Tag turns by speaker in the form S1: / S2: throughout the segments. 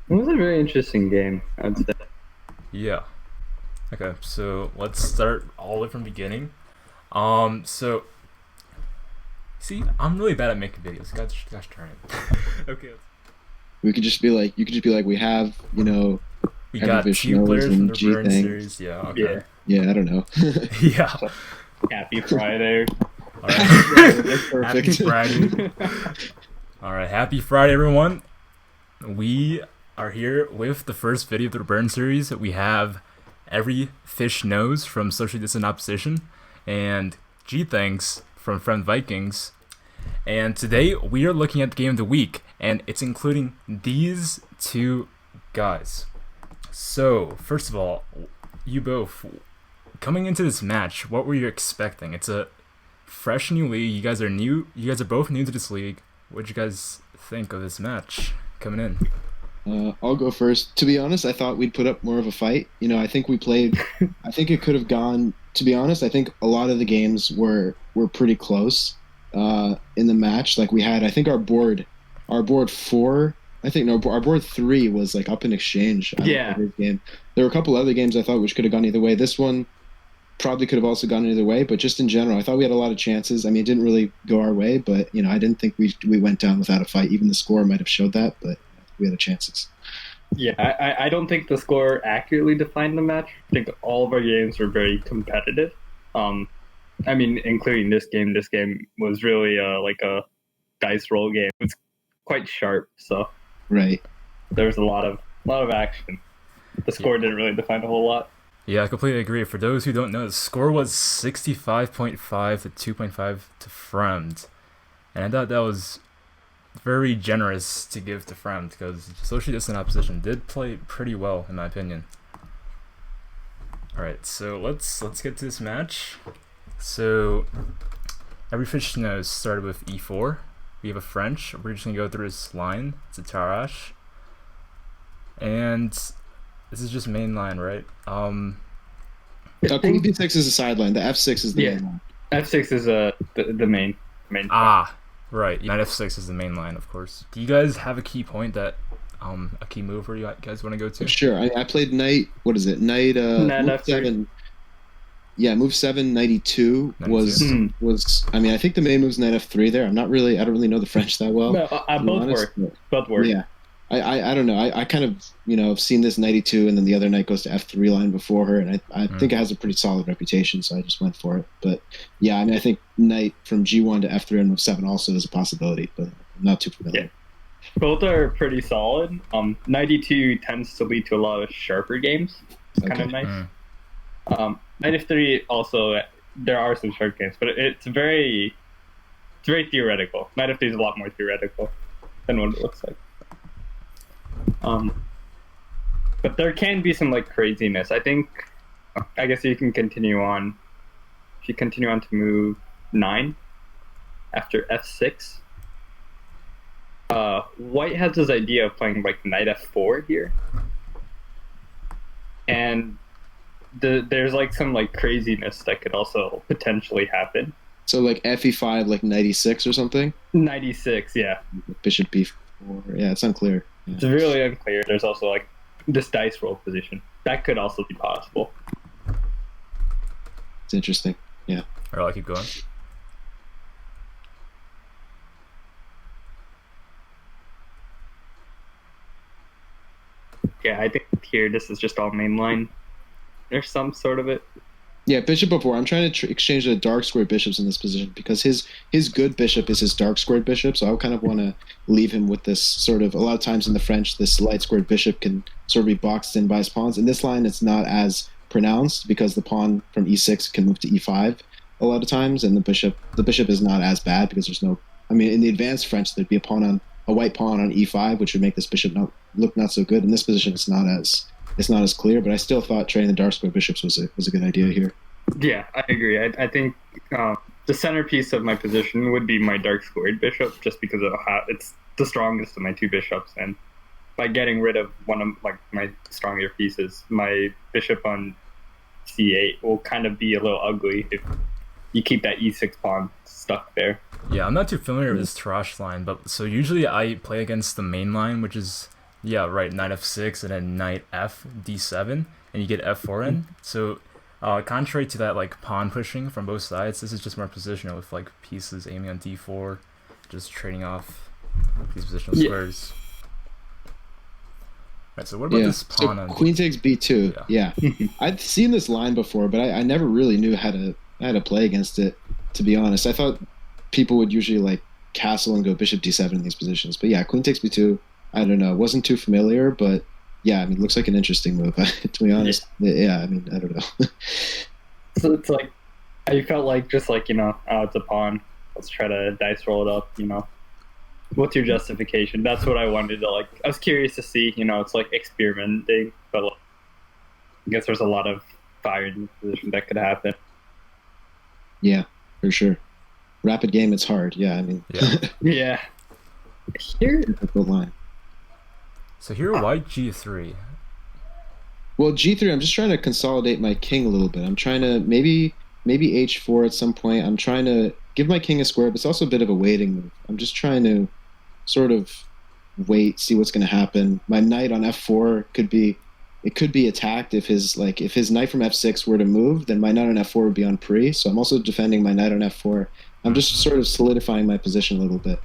S1: It was a very interesting game, I'd say.
S2: Yeah. Okay, so let's start all the way from the beginning. So see, I'm really bad at making videos. Gosh darn it. Okay,
S3: We could just be like, you could just be like, we have,
S2: we got two
S3: Everyfishknows
S2: players from
S3: and
S2: the Raburn
S3: Gthangs.
S2: Series. Yeah. Okay.
S1: Yeah.
S3: Yeah, I don't know.
S2: Yeah.
S1: So, happy Friday.
S2: All
S3: Happy
S2: right.
S3: Friday, that's
S2: Happy
S3: perfect.
S2: Friday. All right. Happy Friday, everyone. We are here with the first video of the Raburn Series. We have Everyfishknows from Socially Distant Opposition and Gthangs from Friend Vikings. And today we are looking at the game of the week, and it's including these two guys. So, first of all, you both, coming into this match, what were you expecting? It's a fresh new league. You guys are new. You guys are both new to this league. What did you guys think of this match coming in?
S3: I'll go first. To be honest, I thought we'd put up more of a fight. I think we played. I think it could have gone. To be honest, I think a lot of the games were pretty close in the match. Like we had, I think our board four. I think no, our board three was like up in exchange.
S1: Yeah.
S3: This game. There were a couple other games I thought which could have gone either way. This one probably could have also gone either way, but just in general, I thought we had a lot of chances. I mean, it didn't really go our way, but I didn't think we went down without a fight. Even the score might have showed that, but we had the chances.
S1: Yeah, I don't think the score accurately defined the match. I think all of our games were very competitive. I mean, including this game. This game was really like a dice roll game. It's quite sharp, so
S3: Right.
S1: there was a lot of action. The score didn't really define a whole lot.
S2: Yeah, I completely agree. For those who don't know, the score was 65.5 to 2.5 to Fremd. And I thought that was very generous to give to Fremd because Socially Distant Opposition did play pretty well, in my opinion. Alright, so let's get to this match. So, Everyfishknows started with e4. We have a French. We're just going to go through this line. It's a Tarash. And this is just main line, right?
S3: Queen B6 is a sideline. The F6 is the main line.
S1: F6 is the main.
S2: Right. Knight F6 is the main line, of course. Do you guys have a key point that a key move where you guys want to go to?
S3: Sure. I played knight. What is it? Knight.
S1: Knight
S3: Move
S1: F3.
S3: 7. Yeah, move 7, knight e2 was. I mean, I think the main move's knight F3 there. I don't really know the French that well.
S1: No, both work. Both work.
S3: Yeah. I don't know. I kind of have seen this knight e2 and then the other knight goes to f3 line before her, and I think it has a pretty solid reputation, so I just went for it. But yeah, I mean, I think knight from g1 to f3 and move 7 also is a possibility, but I'm not too familiar.
S1: Yeah. Both are pretty solid. Knight e2 tends to lead to a lot of sharper games. It's kind of nice. Knight f3 also, there are some sharp games, but it's very theoretical. Knight f3 is a lot more theoretical than what it looks like. But there can be some like craziness. I guess you can continue on. If you continue on to move 9 after f6, white has this idea of playing like knight f4 here, and there's like some like craziness that could also potentially happen.
S3: So like fe5, like knight e6 or something.
S1: Knight e6, yeah.
S3: Bishop b4. Yeah, it's unclear. Yeah.
S1: It's really unclear. There's also like this dice roll position that could also be possible.
S3: It's interesting. Yeah.
S2: All right, I'll keep going.
S1: Yeah, I think here this is just all main line. There's some sort of it.
S3: Yeah, bishop before. I'm trying to exchange the dark squared bishops in this position because his good bishop is his dark squared bishop, so I kind of want to leave him with this sort of, a lot of times in the French, this light squared bishop can sort of be boxed in by his pawns. In this line, it's not as pronounced because the pawn from e6 can move to e5 a lot of times, and the bishop is not as bad because there's no, I mean, in the advanced French, there'd be a white pawn on e5, which would make this bishop look not so good. In this position, it's not as clear, but I still thought trading the dark square bishops was a good idea here.
S1: Yeah, I agree. I think the centerpiece of my position would be my dark squared bishop, just because of how it's the strongest of my two bishops, and by getting rid of one of like my stronger pieces, my bishop on c8 will kind of be a little ugly if you keep that e6 pawn stuck there.
S2: Yeah, I'm not too familiar with this Tarash line, but so usually I play against the main line, which is Yeah, right. Knight f6 and then knight f d7, and you get f4 in. So, contrary to that like pawn pushing from both sides, this is just more positional with like pieces aiming on d4, just trading off these positional squares. Right. So what about this pawn on
S3: queen takes b2? Yeah. I'd seen this line before, but I never really knew how to play against it. To be honest, I thought people would usually like castle and go bishop d7 in these positions. But yeah, queen takes b2. I don't know. It wasn't too familiar, but yeah, I mean, it looks like an interesting move. To be honest, yeah, I mean, I don't know.
S1: So it's like, I felt like just like, it's a pawn. Let's try to dice roll it up, What's your justification? That's what I wanted to like. I was curious to see, it's like experimenting, but like, I guess there's a lot of fire in the position that could happen.
S3: Yeah, for sure. Rapid game, it's hard. Yeah, I mean.
S1: Yeah. Here,
S3: difficult line.
S2: So here, white g3.
S3: Well, g3, I'm just trying to consolidate my king a little bit. I'm trying to maybe h4 at some point. I'm trying to give my king a square, but it's also a bit of a waiting move. I'm just trying to sort of wait, see what's going to happen. My knight on f4 could be attacked if his knight from f6 were to move, then my knight on f4 would be on pre. So I'm also defending my knight on f4. I'm just sort of solidifying my position a little bit.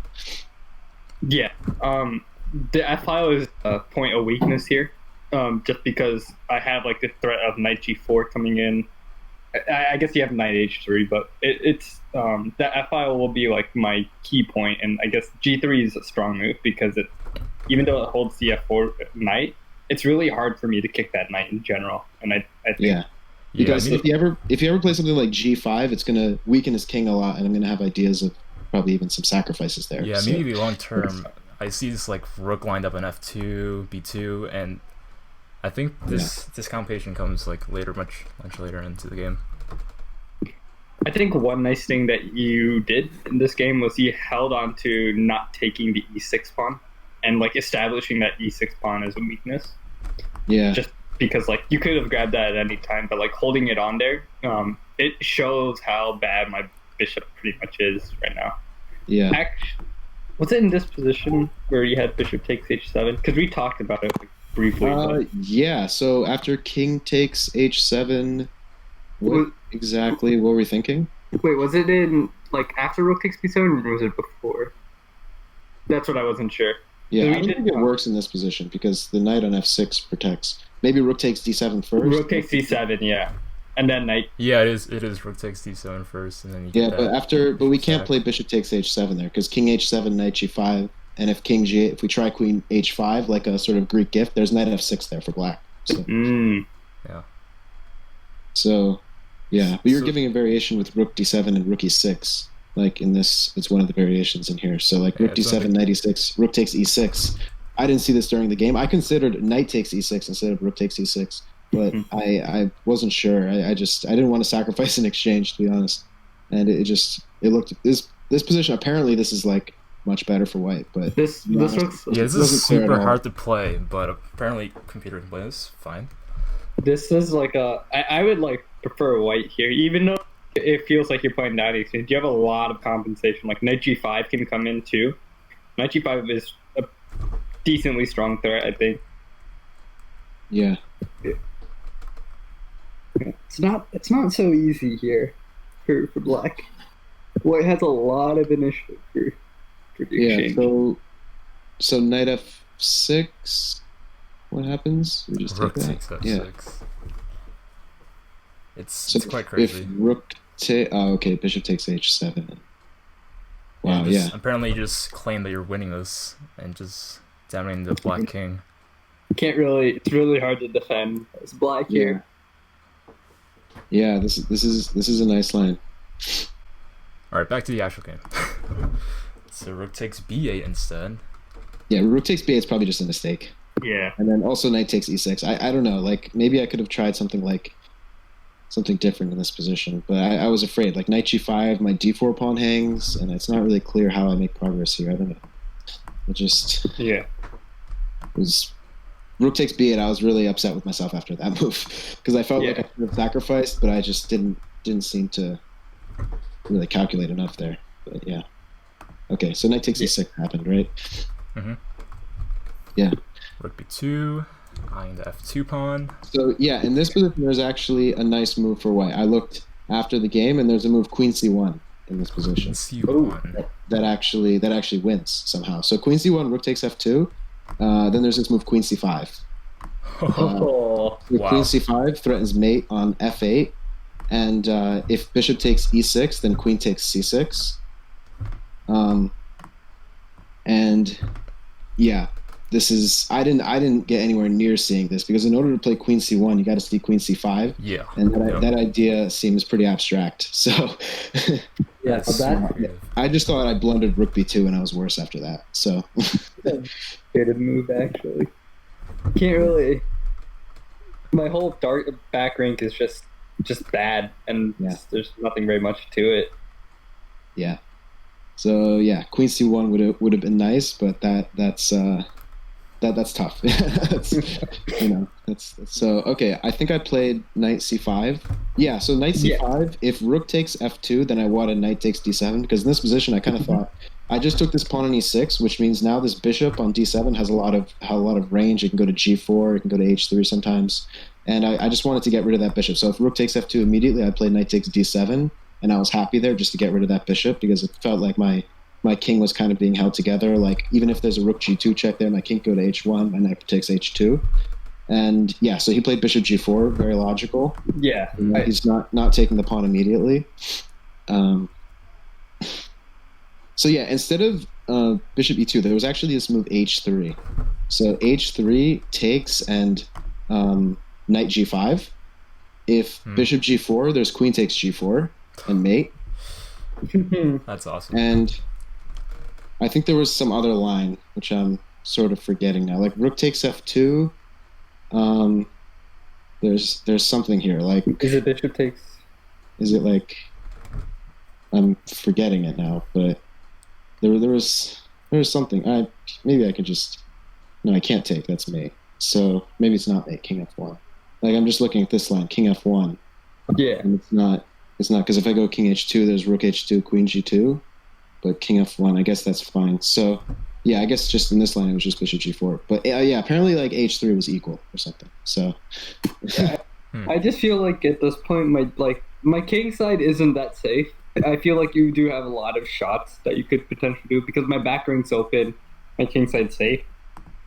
S1: Yeah. The f file is a point of weakness here, just because I have like the threat of knight g4 coming in. I guess you have knight h3, but it's the f file will be like my key point, and I guess g3 is a strong move because even though it holds the f4 knight, it's really hard for me to kick that knight in general, and I think
S3: because if you ever play something like g5, it's gonna weaken his king a lot, and I'm gonna have ideas of probably even some sacrifices there.
S2: Yeah, so, maybe long term. I see this like rook lined up on f2, b2, and I think this complication comes like much later into the game.
S1: I think one nice thing that you did in this game was you held on to not taking the e6 pawn and like establishing that e6 pawn as a weakness.
S3: Yeah.
S1: Just because like you could have grabbed that at any time, but like holding it on there, it shows how bad my bishop pretty much is right now.
S3: Yeah.
S1: Actually, was it in this position where you had bishop takes h7? Because we talked about it like, briefly.
S3: Yeah, so after king takes h7, what were we thinking?
S1: Wait, was it in like after rook takes b7 or was it before? That's what I wasn't sure.
S3: Yeah, I don't think it works in this position because the knight on f6 protects. Maybe rook takes d7 first.
S1: Rook takes d7, yeah. And then knight.
S2: Yeah, it is rook takes d7 first, and then you get
S3: but we can't play bishop takes h7 there because king h7, knight g5, and if if we try queen h5 like a sort of Greek gift, there's knight f6 there for black. So.
S2: Yeah.
S3: So, yeah, but you're giving a variation with rook d7 and rook e6. Like in this, it's one of the variations in here. So like rook d7, knight e6, rook takes e6. I didn't see this during the game. I considered knight takes e6 instead of rook takes e6. But I wasn't sure. I didn't want to sacrifice an exchange, to be honest. And it looked this position. Apparently, this is like much better for white. But
S1: this
S2: is super hard to play. But apparently, computer can play this fine.
S1: This is like I would like prefer white here, even though it feels like you're playing down exchange. You have a lot of compensation. Like knight g5 can come in too. Knight g5 is a decently strong threat, I think.
S3: Yeah.
S1: It's not so easy here for black. White has a lot of initiative for the exchange.
S3: So knight f6. What happens? We just
S2: rook
S3: take
S2: takes f6.
S3: Yeah.
S2: It's quite crazy.
S3: If rook bishop takes h7. Wow,
S2: Apparently you just claim that you're winning this and just dominating the black king.
S1: It's really hard to defend as black here.
S3: Yeah, this is a nice line.
S2: All right, back to the actual game. So rook takes b8 instead.
S3: Yeah, rook takes b8 is probably just a mistake.
S1: Yeah.
S3: And then also knight takes e6. I don't know. Like maybe I could have tried something different in this position, but I was afraid. Like knight g5, my d4 pawn hangs, and it's not really clear how I make progress here. I don't know. It just was. Rook takes b8. I was really upset with myself after that move because I felt like I could have sacrificed, but I just didn't seem to really calculate enough there. But yeah. Okay, so knight takes e6 happened, right?
S2: Mm-hmm.
S3: Yeah.
S2: Rook b2, eyeing the f2 pawn.
S3: So yeah, in this position, there's actually a nice move for white. I looked after the game, and there's a move Queen c1 in this position.
S2: c1.
S3: That actually wins somehow. So Queen c1, Rook takes f2. Then there's this move Queen c5.
S2: Wow.
S3: Queen c5 threatens mate on f8, and if bishop takes e6, then queen takes c6. And yeah, this is I didn't get anywhere near seeing this, because in order to play Queen c1, you got to see Queen c5.
S2: Yeah,
S3: and that idea seems pretty abstract. So
S1: Yeah,
S3: I just thought I blundered Rook b2, and I was worse after that. So
S1: good move actually. Can't really. My whole dark back rank is just bad, and there's nothing very much to it.
S3: Yeah. So yeah, Queen c1 would have been nice, but that's tough. That's so okay. I think I played knight c5. Yeah, so knight c5. If Rook takes f2, then I wanted knight takes d7, because in this position I kind of thought I just took this pawn on e6, which means now this bishop on d7 has a lot of range. It can go to g4, it can go to h3 sometimes, and I just wanted to get rid of that bishop. So if Rook takes f2 immediately, I played knight takes d7, and I was happy there just to get rid of that bishop, because it felt like my king was kind of being held together. Like, even if there's a Rook g2 check there, my king can go to h1, my knight takes h2. And yeah, so he played bishop g4, very logical.
S1: Yeah.
S3: He's not taking the pawn immediately. So yeah, instead of bishop e2, there was actually this move h3. So h3 takes and knight g5. If bishop g4, there's queen takes g4 and mate.
S2: That's awesome.
S3: And I think there was some other line, which I'm sort of forgetting now. Like Rook takes f2. There's something here. Like,
S1: is it bishop takes?
S3: Is it like, I'm forgetting it now, but there was something. Maybe I could just, no, I can't take. That's mate. So maybe it's not mate. King f1. Like, I'm just looking at this line, king f1.
S1: Yeah.
S3: And it's not, because if I go king h2, there's rook h2, queen g2, but king f1, I guess that's fine. So yeah, I guess just in this line it was just bishop g4. But yeah, apparently like h3 was equal or something. So
S1: I just feel like at this point my king side isn't that safe. I feel like you do have a lot of shots that you could potentially do, because my back rank's open, my king side's safe.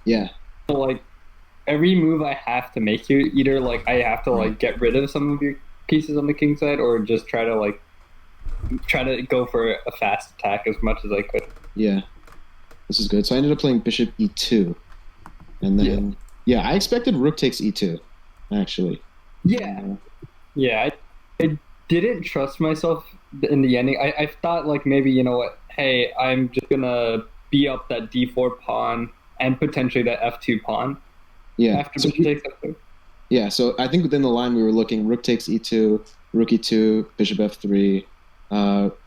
S3: Yeah.
S1: So like every move I have to make here, either like I have to like get rid of some of your pieces on the king side, or just try to go for a fast attack as much as I could.
S3: Yeah, this is good. So I ended up playing bishop e2, and then I expected rook takes e2, actually.
S1: I didn't trust myself in the ending. I thought like maybe, you know what, hey, I'm just gonna be up that d4 pawn and potentially that f2 pawn.
S3: Yeah.
S1: After bishop takes f2.
S3: Yeah, so I think within the line we were looking, rook takes e2, rook e2, bishop f3,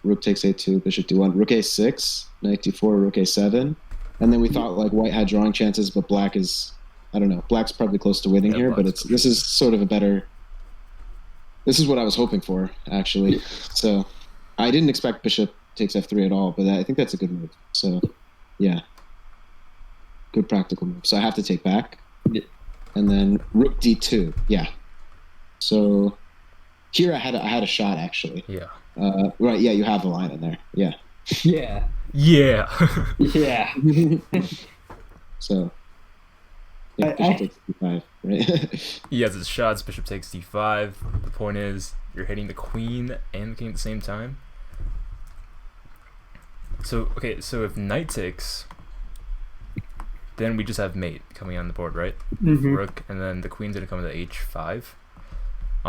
S3: rook takes a2, bishop d1, rook a6, knight d4, rook a7, and then we thought like white had drawing chances, but black is, I don't know, black's probably close to winning here, but this is sort of this is what I was hoping for, actually. So I didn't expect bishop takes f3 at all, but I think that's a good move. So yeah, good practical move. So I have to take back.
S1: Yeah.
S3: And then rook d2, yeah. So here I had a shot, actually.
S2: Yeah.
S3: Right, yeah, you have the line in there. Yeah.
S1: Yeah.
S3: So yeah, bishop takes d5, right?
S2: He has his shots. Bishop takes d5. The point is, you're hitting the queen and the king at the same time. So okay, so if knight takes, then we just have mate coming on the board, right? Rook, and then the queen's gonna come to h5.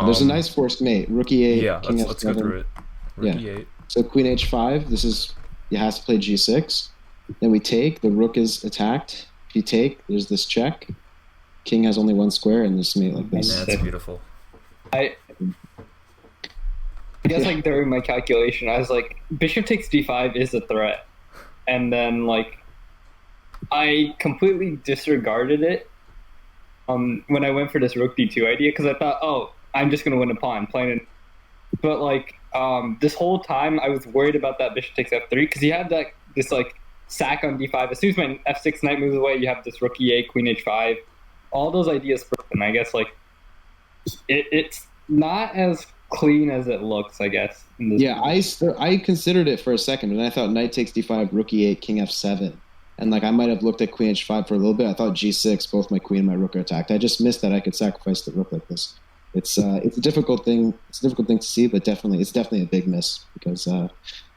S3: There's a nice forced mate. Rook e8.
S2: Yeah,
S3: king
S2: let's go through it. Rook e8.
S3: So queen h5. It has to play g6. Then we take. The rook is attacked. If you take, there's this check. King has only one square, and this mate like this.
S2: That's beautiful.
S1: I guess like during my calculation, I was like, bishop takes d5 is a threat, and then like I completely disregarded it when I went for this rook d2 idea, because I thought, oh, I'm just gonna win a pawn playing it. But like this whole time I was worried about that bishop takes f3, because he had this like sack on d5. As soon as my f6 knight moves away, you have this rook e8, queen h5. All those ideas, and I guess like it's not as clean as it looks, I guess.
S3: Yeah, I considered it for a second, and I thought knight takes d5, rook e8, king f7, and like I might have looked at queen h5 for a little bit. I thought g6, both my queen and my rook are attacked. I just missed that I could sacrifice the rook like this. It's a difficult thing. It's a difficult thing to see, but it's definitely a big miss because it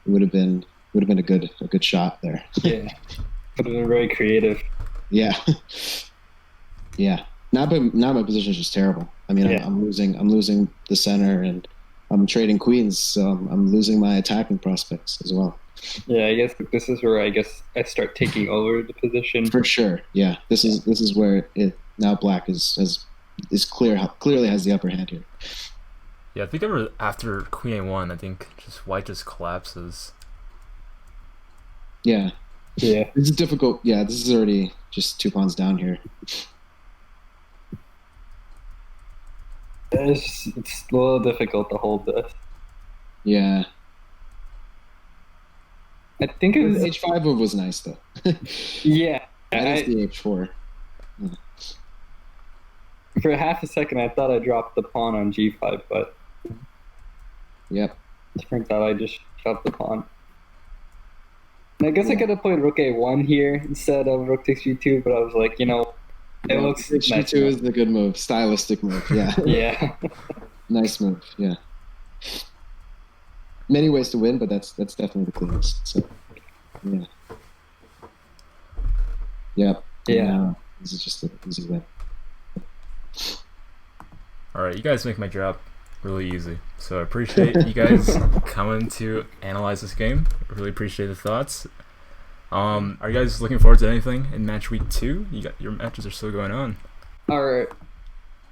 S3: would have been a good shot there.
S1: Yeah, would have been very creative.
S3: Yeah, yeah. Now my position is just terrible. I mean, yeah. I'm losing the center, and I'm trading queens, so I'm losing my attacking prospects as well.
S1: Yeah, I guess this is where I start taking over the position.
S3: For sure. Yeah, this is where now black clearly has the upper hand here.
S2: Yeah, I think after queen a1, I think just white just collapses.
S3: Yeah.
S1: Yeah.
S3: This is difficult. Yeah, this is already just 2 pawns down here.
S1: It's a little difficult to hold this.
S3: Yeah.
S1: I think it was
S3: h5 move was nice though.
S1: Yeah.
S3: That is the h4. Yeah.
S1: For half a second, I thought I dropped the pawn on g5, but
S3: yep.
S1: It turns out I just dropped the pawn. And I guess I could have played rook a1 here instead of rook takes g2, but I was like, it looks nice.
S3: G2 is the good move, stylistic move. Yeah.
S1: Yeah.
S3: Nice move. Yeah. Many ways to win, but that's definitely the cleanest. So, yeah. Yep.
S1: Yeah.
S3: This is just an easy win.
S2: All right, you guys make my job really easy. So I appreciate you guys coming to analyze this game. I really appreciate the thoughts. Are you guys looking forward to anything in match week 2? Your matches are still going on.
S1: All right.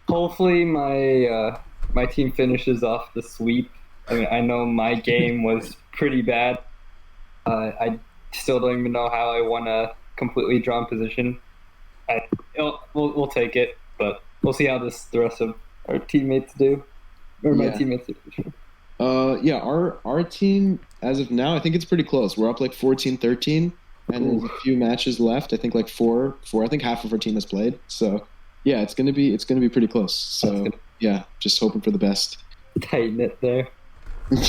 S1: Hopefully my team finishes off the sweep. I mean, I know my game was pretty bad. I still don't even know how I won a completely drawn position. We'll take it, but we'll see how the rest of our teammates do, or my teammates do.
S3: Yeah, our team as of now, I think it's pretty close. We're up like 14-13. And there's a few matches left. I think like four. I think half of our team has played. So yeah, it's gonna be pretty close. So yeah, just hoping for the best.
S1: Tighten it there.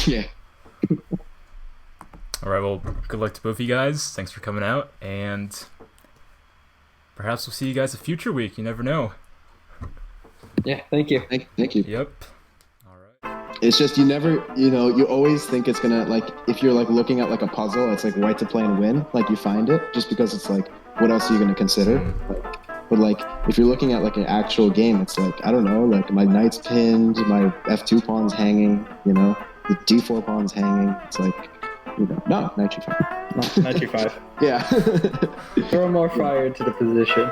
S3: Yeah.
S2: All right. Well, good luck to both of you guys. Thanks for coming out, and perhaps we'll see you guys a future week. You never know.
S1: Yeah. Thank you.
S3: Thank you.
S2: Yep.
S3: It's just you always think it's gonna, like, if you're like looking at like a puzzle, it's like white to play and win, like you find it just because it's like, what else are you gonna consider? But like if you're looking at like an actual game, it's like, I don't know, like my knight's pinned, my f2 pawn's hanging, the d4 pawn's hanging. It's like, no, knight g5.
S1: No, knight g5.
S3: Yeah.
S1: Throw more fire into the position.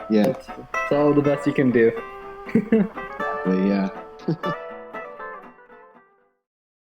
S3: Yeah.
S1: That's all the best you can do.
S3: Yeah.